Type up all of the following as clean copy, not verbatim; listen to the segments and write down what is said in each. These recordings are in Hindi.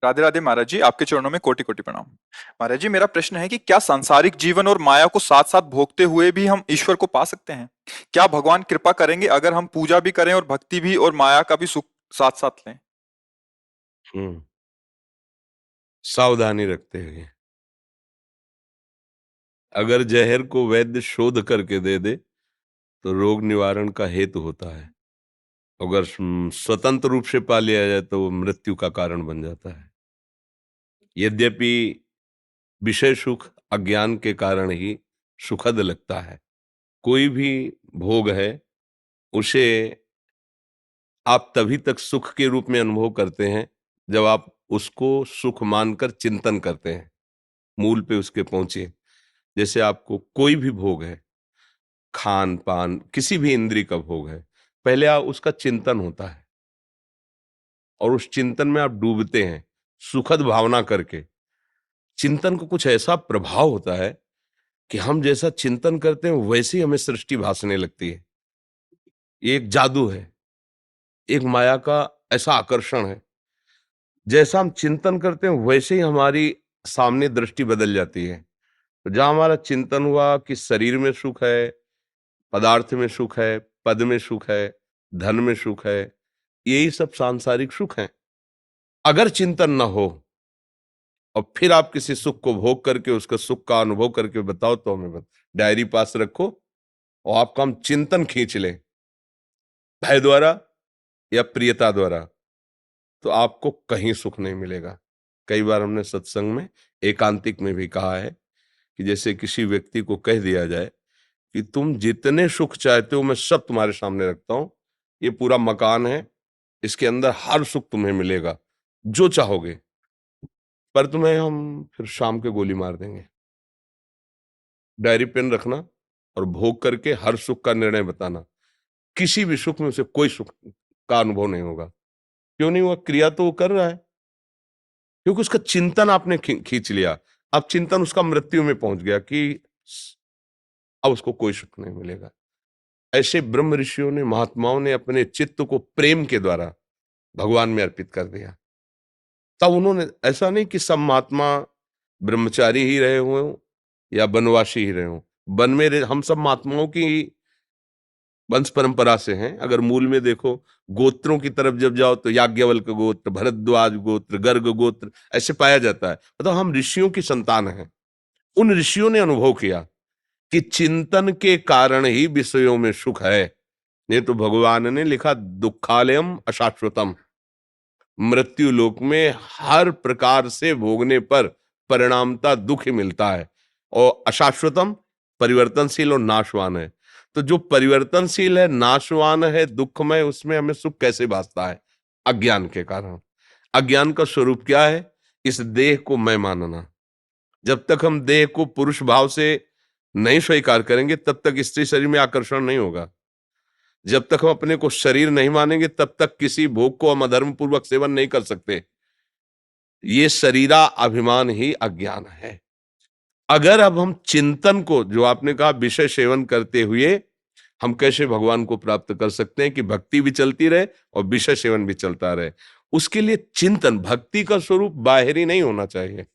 राधे राधे महाराज जी, आपके चरणों में कोटि कोटि प्रणाम। महाराज जी, मेरा प्रश्न है कि क्या सांसारिक जीवन और माया को साथ साथ भोगते हुए भी हम ईश्वर को पा सकते हैं? क्या भगवान कृपा करेंगे अगर हम पूजा भी करें और भक्ति भी और माया का भी सुख साथ साथ लें? हम्म सावधानी रखते हुए, अगर जहर को वैद्य शोध करके दे दे तो रोग निवारण का हेतु होता है। अगर स्वतंत्र रूप से पा लिया जाए तो वो मृत्यु का कारण बन जाता है। यद्यपि विषय सुख अज्ञान के कारण ही सुखद लगता है। कोई भी भोग है, उसे आप तभी तक सुख के रूप में अनुभव करते हैं जब आप उसको सुख मानकर चिंतन करते हैं, मूल पे उसके पहुंचे। जैसे आपको कोई भी भोग है, खान पान किसी भी इंद्रिय का भोग है, पहले आप उसका चिंतन होता है और उस चिंतन में आप डूबते हैं सुखद भावना करके। चिंतन को कुछ ऐसा प्रभाव होता है कि हम जैसा चिंतन करते हैं वैसे ही हमें सृष्टि भासने लगती है। ये एक जादू है, एक माया का ऐसा आकर्षण है। जैसा हम चिंतन करते हैं वैसे ही हमारी सामने दृष्टि बदल जाती है। तो जहां हमारा चिंतन हुआ कि शरीर में सुख है, पदार्थ में सुख है, पद में सुख है, धन में सुख है, यही सब सांसारिक सुख हैं। अगर चिंतन न हो और फिर आप किसी सुख को भोग करके उसका सुख का अनुभव करके बताओ तो हमें डायरी पास रखो और आपका हम चिंतन खींच लें भय द्वारा या प्रियता द्वारा, तो आपको कहीं सुख नहीं मिलेगा। कई बार हमने सत्संग में एकांतिक में भी कहा है कि जैसे किसी व्यक्ति को कह दिया जाए कि तुम जितने सुख चाहते हो मैं सब तुम्हारे सामने रखता हूं, ये पूरा मकान है, इसके अंदर हर सुख तुम्हें मिलेगा जो चाहोगे, पर तुम्हें हम फिर शाम के गोली मार देंगे। डायरी पेन रखना और भोग करके हर सुख का निर्णय बताना। किसी भी सुख में उसे कोई सुख का अनुभव नहीं होगा। क्यों नहीं हुआ? क्रिया तो वो कर रहा है, क्योंकि उसका चिंतन आपने खींच लिया। अब चिंतन उसका मृत्यु में पहुंच गया कि अब उसको कोई सुख नहीं मिलेगा। ऐसे ब्रह्म ऋषियों ने, महात्माओं ने अपने चित्त को प्रेम के द्वारा भगवान में अर्पित कर दिया। तब उन्होंने, ऐसा नहीं कि सब महात्मा ब्रह्मचारी ही रहे हों या वनवासी ही रहे हों। वन में हम सब महात्माओं की वंश परंपरा से हैं। अगर मूल में देखो, गोत्रों की तरफ जब जाओ तो याज्ञवल्क्य गोत्र, भरद्वाज गोत्र, गर्ग गोत्र ऐसे पाया जाता है। मतलब हम ऋषियों की संतान हैं। उन ऋषियों ने अनुभव किया कि चिंतन के कारण ही विषयों में सुख है। नहीं तो भगवान ने लिखा दुखालयम अशाश्वतम, मृत्यु लोक में हर प्रकार से भोगने पर परिणामता दुख ही मिलता है। और अशाश्वतम परिवर्तनशील और नाशवान है। तो जो परिवर्तनशील है, नाशवान है, दुखमय, उसमें हमें सुख कैसे भासता है? अज्ञान के कारण। अज्ञान का स्वरूप क्या है? इस देह को मैं मानना। जब तक हम देह को पुरुष भाव से नहीं स्वीकार करेंगे तब तक स्त्री शरीर में आकर्षण नहीं होगा। जब तक हम अपने को शरीर नहीं मानेंगे तब तक किसी भोग को हम अधर्म पूर्वक सेवन नहीं कर सकते। ये शरीरा अभिमान ही अज्ञान है। अगर अब हम चिंतन को, जो आपने कहा विषय सेवन करते हुए हम कैसे भगवान को प्राप्त कर सकते हैं कि भक्ति भी चलती रहे और विषय सेवन भी चलता रहे, उसके लिए चिंतन, भक्ति का स्वरूप बाहरी नहीं होना चाहिए।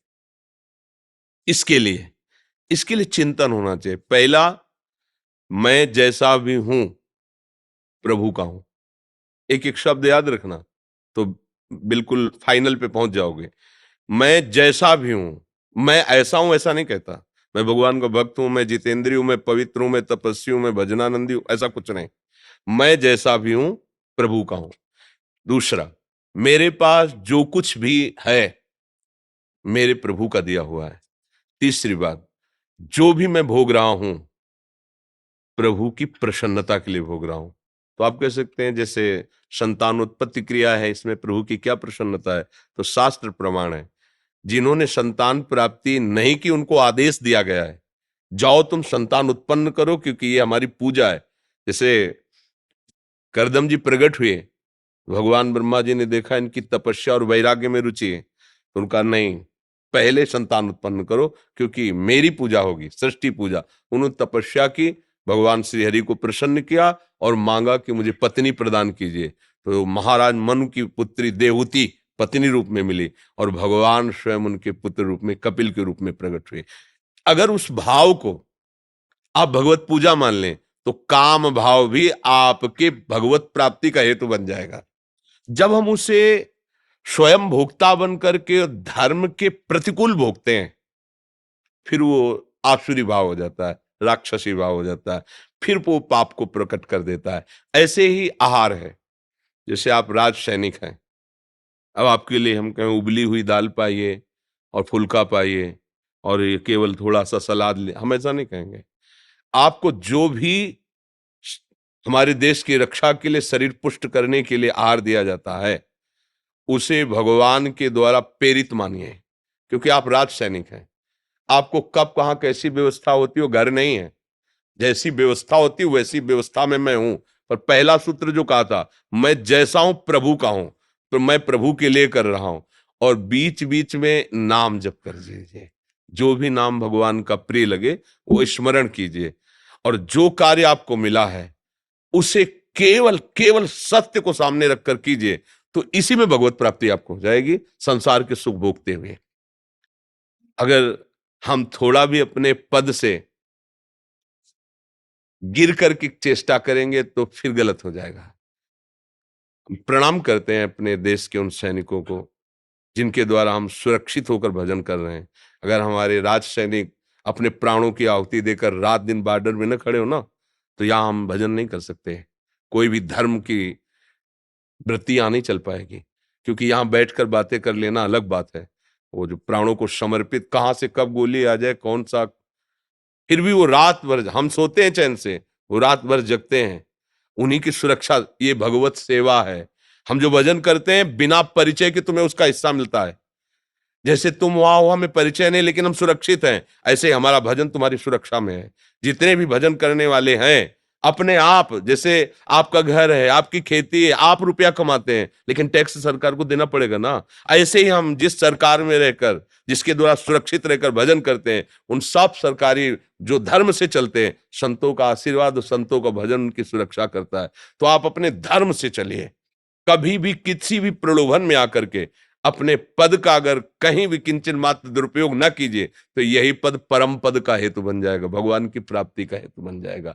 इसके लिए चिंतन होना चाहिए। पहला, मैं जैसा भी हूं प्रभु का हूं। एक एक शब्द याद रखना तो बिल्कुल फाइनल पे पहुंच जाओगे। मैं जैसा भी हूं, मैं ऐसा हूं ऐसा नहीं कहता। मैं भगवान का भक्त हूं, मैं जितेंद्रिय हूं, मैं पवित्र हूं, मैं तपस्वी हूं, मैं भजनानंदी हूं, ऐसा कुछ नहीं। मैं जैसा भी हूं प्रभु का हूं। दूसरा, मेरे पास जो कुछ भी है मेरे प्रभु का दिया हुआ है। तीसरी बात, जो भी मैं भोग रहा हूं प्रभु की प्रसन्नता के लिए भोग रहा हूं। तो आप कह सकते हैं जैसे संतान उत्पत्ति क्रिया है, इसमें प्रभु की क्या प्रसन्नता है? तो शास्त्र प्रमाण है, जिन्होंने संतान प्राप्ति नहीं की उनको आदेश दिया गया है, जाओ तुम संतान उत्पन्न करो क्योंकि ये हमारी पूजा है। जैसे करदम जी प्रकट हुए, भगवान ब्रह्मा जी ने देखा इनकी तपस्या और वैराग्य में रुचि है, तो उनका नहीं, पहले संतान उत्पन्न करो क्योंकि मेरी पूजा होगी, सृष्टि पूजा। उन्होंने तपस्या की, भगवान श्री हरि को प्रसन्न किया और मांगा कि मुझे पत्नी प्रदान कीजिए। तो महाराज मनु की पुत्री देवहूति पत्नी रूप में मिली और भगवान स्वयं उनके पुत्र रूप में कपिल के रूप में प्रकट हुए। अगर उस भाव को आप भगवत पूजा मान लें तो काम भाव भी आपके भगवत प्राप्ति का हेतु बन जाएगा। जब हम उसे स्वयं भोक्ता बन करके धर्म के प्रतिकूल भोगते हैं, फिर वो आसुरी भाव हो जाता है, राक्षसी भाव हो जाता है, फिर वो पाप को प्रकट कर देता है। ऐसे ही आहार है, जैसे आप राज सैनिक हैं, अब आपके लिए हम कहें उबली हुई दाल पाइए और फुल्का पाइए और ये केवल थोड़ा सा सलाद ले, हम ऐसा नहीं कहेंगे। आपको जो भी हमारे देश की रक्षा के लिए, शरीर पुष्ट करने के लिए आहार दिया जाता है, उसे भगवान के द्वारा प्रेरित मानिए, क्योंकि आप राज सैनिक हैं। आपको कब कहाँ कैसी व्यवस्था होती है वो घर नहीं है, जैसी व्यवस्था होती है वैसी व्यवस्था में मैं हूं। पर पहला सूत्र जो कहा था, मैं जैसा हूं प्रभु का हूं, तो मैं प्रभु के लिए कर रहा हूं। और बीच बीच में नाम जप कर दीजिए, जो भी नाम भगवान का प्रिय लगे वो स्मरण कीजिए, और जो कार्य आपको मिला है उसे केवल केवल सत्य को सामने रखकर कीजिए, तो इसी में भगवत प्राप्ति आपको हो जाएगी, संसार के सुख भोगते हुए। अगर हम थोड़ा भी अपने पद से गिर करके चेष्टा करेंगे तो फिर गलत हो जाएगा। हम प्रणाम करते हैं अपने देश के उन सैनिकों को जिनके द्वारा हम सुरक्षित होकर भजन कर रहे हैं। अगर हमारे राज सैनिक अपने प्राणों की आहुति देकर रात दिन बॉर्डर में न खड़े हो ना, तो यहाँ हम भजन नहीं कर सकते। कोई भी धर्म की वृत्ति यहाँ नहीं चल पाएगी, क्योंकि यहाँ बैठकर बातें कर लेना अलग बात है। वो जो प्राणों को समर्पित, कहाँ से कब गोली आ जाए, कौन सा, फिर भी वो रात भर, हम सोते हैं चैन से, वो रात भर जगते हैं। उन्हीं की सुरक्षा, ये भगवत सेवा है। हम जो भजन करते हैं बिना परिचय के तुम्हें उसका हिस्सा मिलता है। जैसे तुम वहां हो, हमें परिचय नहीं लेकिन हम सुरक्षित हैं, ऐसे ही हमारा भजन तुम्हारी सुरक्षा में है। जितने भी भजन करने वाले हैं, अपने आप, जैसे आपका घर है, आपकी खेती है, आप रुपया कमाते हैं लेकिन टैक्स सरकार को देना पड़ेगा ना। ऐसे ही हम जिस सरकार में रहकर, जिसके द्वारा सुरक्षित रहकर भजन करते हैं, उन सब सरकारी जो धर्म से चलते हैं, संतों का आशीर्वाद और संतों का भजन उनकी सुरक्षा करता है। तो आप अपने धर्म से चलिए, कभी भी किसी भी प्रलोभन में आकर के अपने पद का अगर कहीं भी किंचन मात्र दुरुपयोग न कीजिए, तो यही पद परम पद का हेतु बन जाएगा, भगवान की प्राप्ति का हेतु बन जाएगा।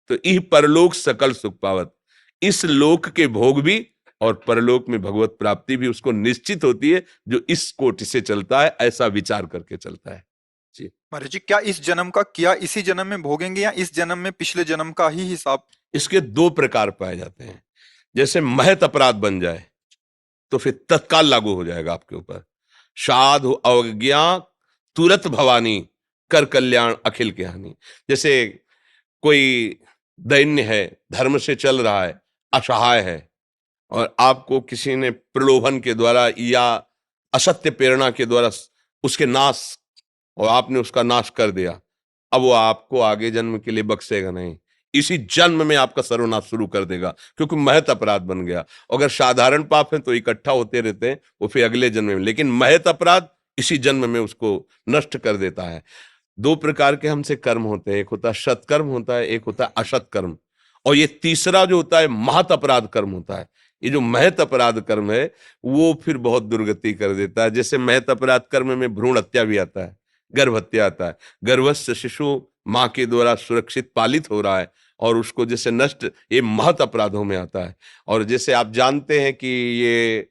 तो इह परलोक सकल सुख पावत, इस लोक के भोग भी और परलोक में भगवत प्राप्ति भी उसको निश्चित होती है, जो इस कोटि से चलता है, ऐसा विचार करके चलता है। जी, महाराज जी, क्या इस जन्म का किया इसी जन्म में भोगेंगे या इस जन्म में पिछले जन्म का ही हिसाब? इसके दो प्रकार पाए जाते हैं। जैसे महत अपराध बन जाए तो फिर तत्काल लागू हो जाएगा आपके ऊपर, साधु अवज्ञा तुरत भवानी, कर कल्याण अखिल के हानि। जैसे कोई दैन्य है, धर्म से चल रहा है, असहाय है, और आपको किसी ने प्रलोभन के द्वारा या असत्य प्रेरणा के द्वारा उसके नाश, और आपने उसका नाश कर दिया, अब वो आपको आगे जन्म के लिए बख्शेगा नहीं, इसी जन्म में आपका सर्वनाश शुरू कर देगा, क्योंकि महत अपराध बन गया। अगर साधारण पाप है तो इकट्ठा होते रहते हैं, वो फिर अगले जन्म में, लेकिन महत अपराध इसी जन्म में उसको नष्ट कर देता है। दो प्रकार के हमसे कर्म होते हैं, एक होता है सत्कर्म होता है, एक होता है असत कर्म, और ये तीसरा जो होता है महत अपराध कर्म होता है। ये जो महत अपराध कर्म है वो फिर बहुत दुर्गति कर देता है। जैसे महत अपराध कर्म में भ्रूण हत्या भी आता है, गर्भ हत्या आता है, गर्भस्थ शिशु माँ के द्वारा सुरक्षित पालित हो रहा है और उसको जैसे नष्ट, ये महत अपराधों में आता है। और जैसे आप जानते हैं कि ये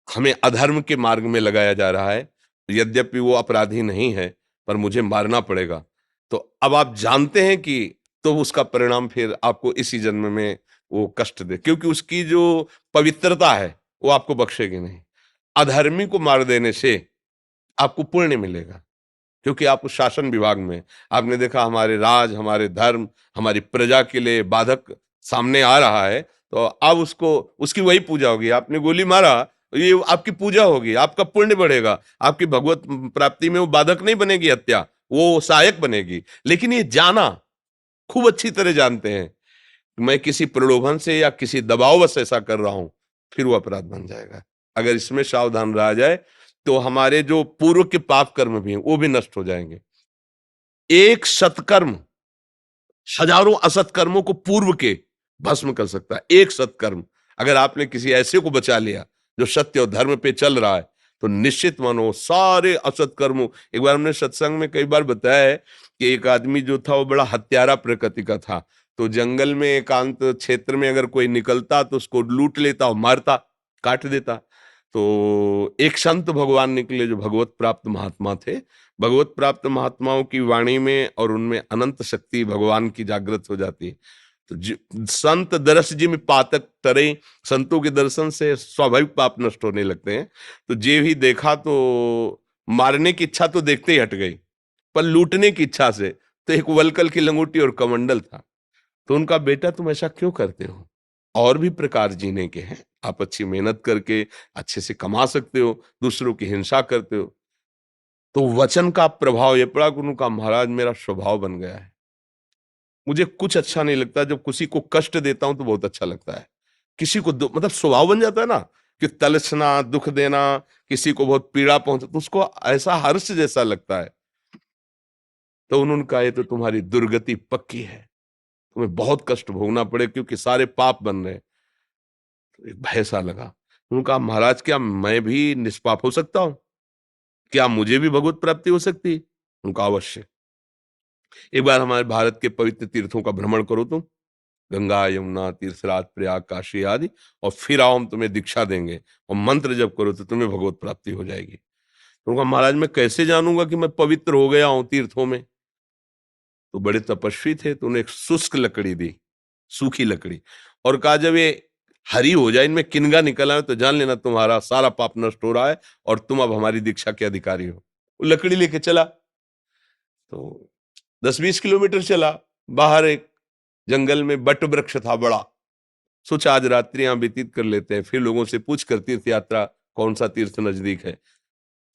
हमें अधर्म के मार्ग में लगाया जा रहा है, यद्यपि वो अपराधी नहीं है पर मुझे मारना पड़ेगा, तो अब आप जानते हैं कि, तो उसका परिणाम फिर आपको इसी जन्म में वो कष्ट दे, क्योंकि उसकी जो पवित्रता है वो आपको बख्शेगी नहीं। अधर्मी को मार देने से आपको पुण्य मिलेगा, क्योंकि आप उस शासन विभाग में, आपने देखा हमारे राज, हमारे धर्म, हमारी प्रजा के लिए बाधक सामने आ रहा है, तो अब उसको, उसकी वही पूजा होगी। आपने गोली मारा, ये आपकी पूजा होगी, आपका पुण्य बढ़ेगा, आपकी भगवत प्राप्ति में वो बाधक नहीं बनेगी हत्या, वो सहायक बनेगी। लेकिन ये जाना, खूब अच्छी तरह जानते हैं, मैं किसी प्रलोभन से या किसी दबाववश ऐसा कर रहा हूं, फिर वो अपराध बन जाएगा। अगर इसमें सावधान रहा जाए तो हमारे जो पूर्व के पाप कर्म भी हैं वो भी नष्ट हो जाएंगे। एक सत्कर्म हजारों असत्कर्मों को पूर्व के भस्म कर सकता है। एक सत्कर्म, अगर आपने किसी ऐसे को बचा लिया जो सत्य और धर्म पे चल रहा है, तो निश्चित मानो सारे असत कर्मों। एक बार हमने सत्संग में कई बार बताया है कि एक आदमी जो था वो बड़ा हत्यारा प्रकृति का था, तो जंगल में एकांत क्षेत्र में अगर कोई निकलता तो उसको लूट लेता और मारता, काट देता। तो एक संत भगवान निकले जो भगवत प्राप्त महात्मा थे। भगवत प्राप्त महात्माओं की वाणी में और उनमें अनंत शक्ति भगवान की जागृत हो जाती है। तो संत दरस जी में पातक तरे, संतों के दर्शन से स्वाभाविक पाप नष्ट होने लगते हैं। तो जे भी देखा तो मारने की इच्छा तो देखते ही हट गई, पर लूटने की इच्छा से तो एक वलकल की लंगोटी और कमंडल था। तो उनका बेटा तुम ऐसा क्यों करते हो, और भी प्रकार जीने के हैं, आप अच्छी मेहनत करके अच्छे से कमा सकते हो, दूसरों की हिंसा करते हो। तो वचन का प्रभाव ये पड़ा कि उनका महाराज मेरा स्वभाव बन गया है, मुझे कुछ अच्छा नहीं लगता, जब किसी को कष्ट देता हूं तो बहुत अच्छा लगता है। किसी को मतलब स्वभाव बन जाता है ना कि तलछना, दुख देना, किसी को बहुत पीड़ा पहुंचा तो उसको ऐसा हर्ष जैसा लगता है। तो उन्होंने कहा ये तो तुम्हारी दुर्गति पक्की है, तुम्हें बहुत कष्ट भोगना पड़े क्योंकि सारे पाप बन रहे हैं। तो एक भय सा लगा। उन्होंने कहा महाराज क्या मैं भी निष्पाप हो सकता हूँ, क्या मुझे भी भगवत प्राप्ति हो सकती है? उनका अवश्य। एक बार हमारे भारत के पवित्र तीर्थों का भ्रमण करो तुम, गंगा, यमुना, तीर्थराज, प्रयाग, काशी आदि, और फिर आओ हम तुम्हें दीक्षा देंगे और मंत्र जप करो तो तुम्हें भगवत प्राप्ति हो जाएगी। तो उनका महाराज मैं कैसे जानूंगा कि मैं पवित्र हो गया हूं तीर्थों में? तो बड़े तपस्वी थे, तो उन्हें एक शुष्क लकड़ी दी, सूखी लकड़ी, और कहा जब ये हरी हो जाए, इनमें किनगा निकल आए तो जान लेना तुम्हारा सारा पाप नष्ट हो रहा है और तुम अब हमारी दीक्षा के अधिकारी हो। वो लकड़ी लेके चला, तो 10-20 किलोमीटर चला। बाहर एक जंगल में बट वृक्ष था बड़ा, सोचा आज रात्रि यहां व्यतीत कर लेते हैं, फिर लोगों से पूछ कर तीर्थ यात्रा कौन सा तीर्थ नजदीक है।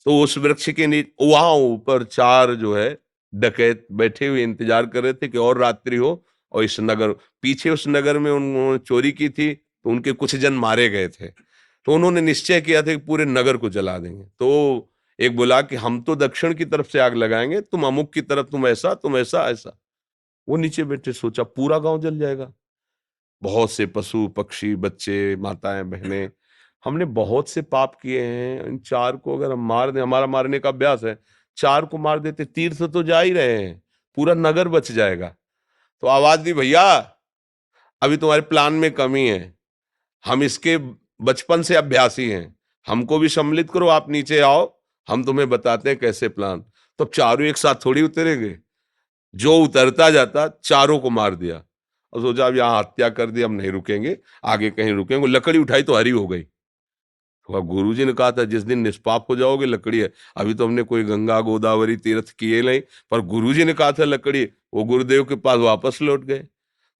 तो उस वृक्ष के नीचे वहां ऊपर 4 जो है डकैत बैठे हुए इंतजार कर रहे थे कि और रात्रि हो, और इस नगर पीछे उस नगर में उन्होंने चोरी की थी तो उनके कुछ जन मारे गए थे। तो उन्होंने निश्चय किया था कि पूरे नगर को जला देंगे। तो एक बोला कि हम तो दक्षिण की तरफ से आग लगाएंगे, तुम अमुक की तरफ, तुम ऐसा ऐसा। वो नीचे बैठे, सोचा पूरा गांव जल जाएगा, बहुत से पशु पक्षी, बच्चे, माताएं, बहनें, हमने बहुत से पाप किए हैं, इन 4 को अगर हम मार दें, हमारा मारने का अभ्यास है, 4 को मार देते तीर्थ तो जा ही रहे हैं, पूरा नगर बच जाएगा। तो आवाज दी भैया अभी तुम्हारे प्लान में कमी है, हम इसके बचपन से अभ्यासी हैं, हमको भी सम्मिलित करो, आप नीचे आओ, हम तुम्हें बताते हैं कैसे प्लान। तो अब चारों एक साथ थोड़ी उतरेंगे, जो उतरता जाता चारों को मार दिया, और सोचा अब यहाँ हत्या कर दी, हम नहीं रुकेंगे, आगे कहीं रुकेंगे। वो लकड़ी उठाई तो हरी हो गई। तो अब गुरुजी ने कहा था जिस दिन निष्पाप हो जाओगे लकड़ी है, अभी तो हमने कोई गंगा गोदावरी तीर्थ किए नहीं, पर गुरुजी ने कहा था लकड़ी, वो गुरुदेव के पास वापस लौट गए।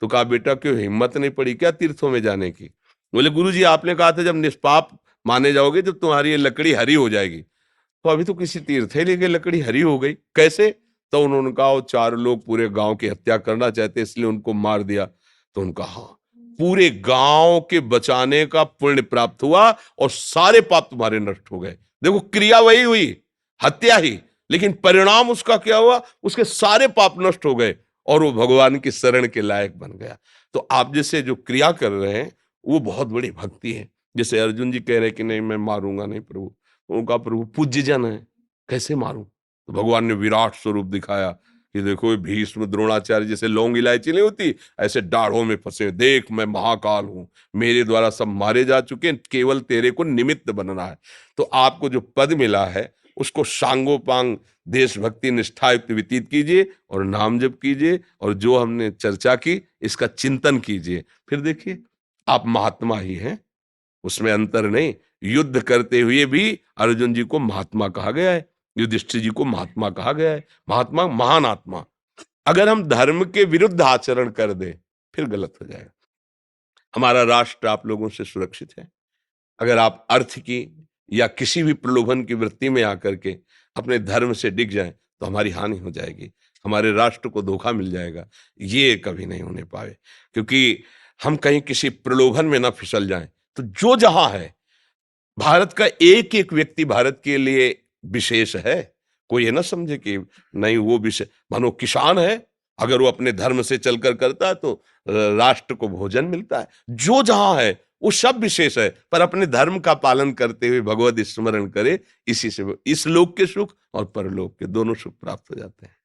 तो कहा बेटा क्यों हिम्मत नहीं पड़ी क्या तीर्थों में जाने की? बोले गुरुजी आपने कहा था जब निष्पाप माने जाओगे जब तुम्हारी ये लकड़ी हरी हो जाएगी। तो अभी तो किसी तीर्थ ही लेके लकड़ी हरी हो गई, कैसे? तो उन्होंने कहा वो 4 लोग पूरे गांव की हत्या करना चाहते इसलिए उनको मार दिया। तो उनका हाँ, पूरे गांव के बचाने का पुण्य प्राप्त हुआ और सारे पाप तुम्हारे नष्ट हो गए। देखो क्रिया वही हुई, हत्या ही, लेकिन परिणाम उसका क्या हुआ? उसके सारे पाप नष्ट हो गए और वो भगवान की शरण के लायक बन गया। तो आप जैसे जो क्रिया कर रहे हैं वो बहुत बड़ी भक्ति है। जैसे अर्जुन जी कह रहे हैं कि नहीं मैं मारूंगा नहीं प्रभु, उनका प्रभु पूज्य जन है, कैसे मारूं? तो भगवान ने विराट स्वरूप दिखाया कि देखो ये भीष्म द्रोणाचार्य जैसे लौंग इलायची नहीं होती, ऐसे दाढ़ों में फंसे, देख मैं महाकाल हूं, मेरे द्वारा सब मारे जा चुके हैं, केवल तेरे को निमित्त बनना है। तो आपको जो पद मिला है उसको सांगोपांग देशभक्ति निष्ठायुक्त व्यतीत कीजिए और नाम जप कीजिए, और जो हमने चर्चा की इसका चिंतन कीजिए, फिर देखिए आप महात्मा ही हैं, उसमें अंतर नहीं। युद्ध करते हुए भी अर्जुन जी को महात्मा कहा गया है, युधिष्ठिर जी को महात्मा कहा गया है। महात्मा महान आत्मा। अगर हम धर्म के विरुद्ध आचरण कर दे फिर गलत हो जाएगा। हमारा राष्ट्र आप लोगों से सुरक्षित है। अगर आप अर्थ की या किसी भी प्रलोभन की वृत्ति में आकर के अपने धर्म से डिग जाएं तो हमारी हानि हो जाएगी, हमारे राष्ट्र को धोखा मिल जाएगा। ये कभी नहीं होने पाए, क्योंकि हम कहीं किसी प्रलोभन में ना फिसल जाएं। तो जो जहां है, भारत का एक एक व्यक्ति भारत के लिए विशेष है। कोई ये ना समझे कि नहीं वो विशेष, मानो किसान है, अगर वो अपने धर्म से चलकर करता है तो राष्ट्र को भोजन मिलता है। जो जहां है वो सब विशेष है, पर अपने धर्म का पालन करते हुए भगवत स्मरण करे, इसी से इस लोक के सुख और परलोक के दोनों सुख प्राप्त हो जाते हैं।